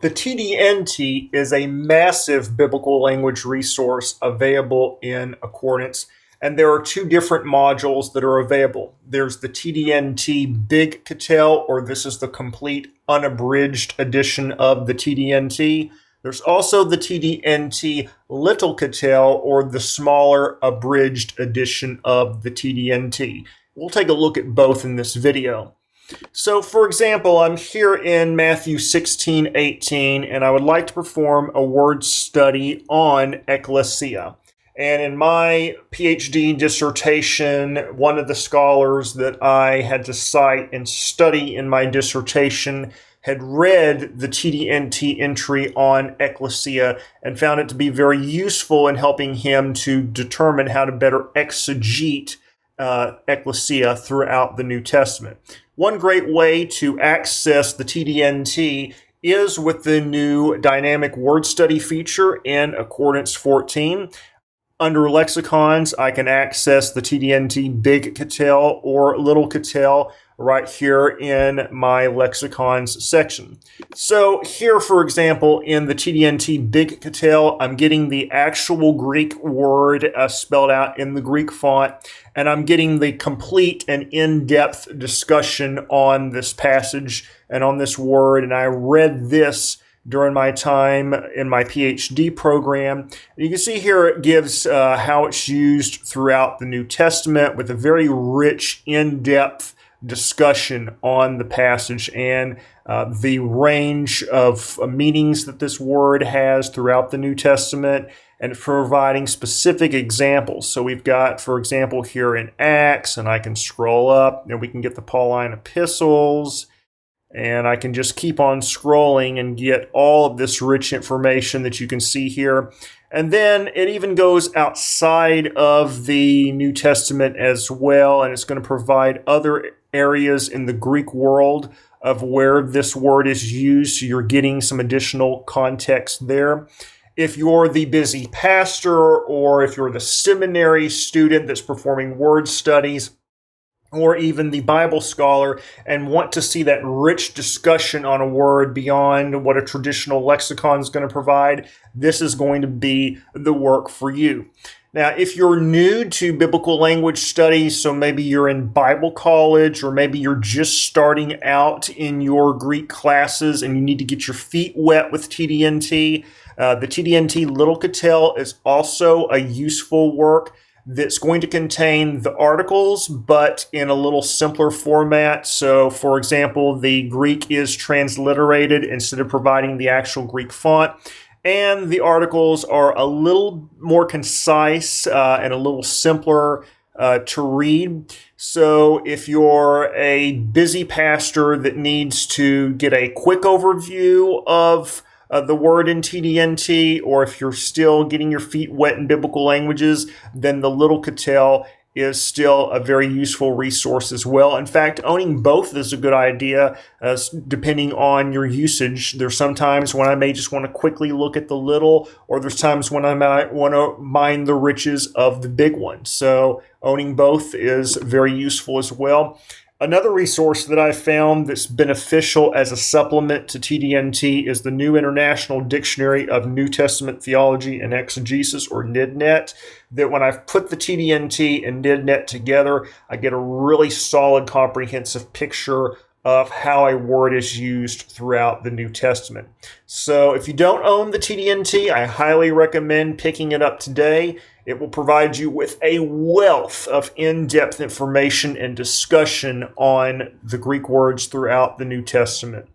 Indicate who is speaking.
Speaker 1: The TDNT is a massive biblical language resource available in Accordance, and there are two different modules that are available. There's the TDNT Big Cattell, or this is the complete unabridged edition of the TDNT. There's also the TDNT Little Cattell, or the smaller abridged edition of the TDNT. We'll take a look at both in this video. So, for example, I'm here in Matthew 16:18, and I would like to perform a word study on ecclesia. And in my PhD dissertation, one of the scholars that I had to cite and study in my dissertation had read the TDNT entry on ecclesia and found it to be very useful in helping him to determine how to better exegete ecclesia throughout the New Testament. One great way to access the TDNT is with the new dynamic word study feature in Accordance 14. Under lexicons, I can access the TDNT Big Cattell or Little Cattell right here in my lexicons section. So here, for example, in the TDNT Big Cattell, I'm getting the actual Greek word spelled out in the Greek font, and I'm getting the complete and in-depth discussion on this passage and on this word, and I read this during my time in my PhD program. You can see here it gives how it's used throughout the New Testament with a very rich, in-depth discussion on the passage and the range of meanings that this word has throughout the New Testament, and providing specific examples. So we've got, for example, here in Acts, and I can scroll up and we can get the Pauline epistles. And I can just keep on scrolling and get all of this rich information that you can see here. And then it even goes outside of the New Testament as well, and it's going to provide other areas in the Greek world of where this word is used, so you're getting some additional context there. If you're the busy pastor, or if you're the seminary student that's performing word studies, or even the Bible scholar, and want to see that rich discussion on a word beyond what a traditional lexicon is going to provide, this is going to be the work for you. Now, if you're new to biblical language studies, so maybe you're in Bible college, or maybe you're just starting out in your Greek classes and you need to get your feet wet with TDNT, the TDNT Little Cattell is also a useful work that's going to contain the articles, but in a little simpler format. So, for example, the Greek is transliterated instead of providing the actual Greek font. And the articles are a little more concise and a little simpler to read. So if you're a busy pastor that needs to get a quick overview of the word in TDNT, or if you're still getting your feet wet in biblical languages, then the Little Cattell is still a very useful resource as well. In fact, owning both is a good idea, depending on your usage. There's some times when I may just want to quickly look at the little, or there's times when I might want to mine the riches of the big one. So owning both is very useful as well. Another resource that I found that's beneficial as a supplement to TDNT is the New International Dictionary of New Testament Theology and Exegesis, or NIDNET, that when I've put the TDNT and NIDNET together, I get a really solid, comprehensive picture of how a word is used throughout the New Testament. So if you don't own the TDNT, I highly recommend picking it up today. It will provide you with a wealth of in-depth information and discussion on the Greek words throughout the New Testament.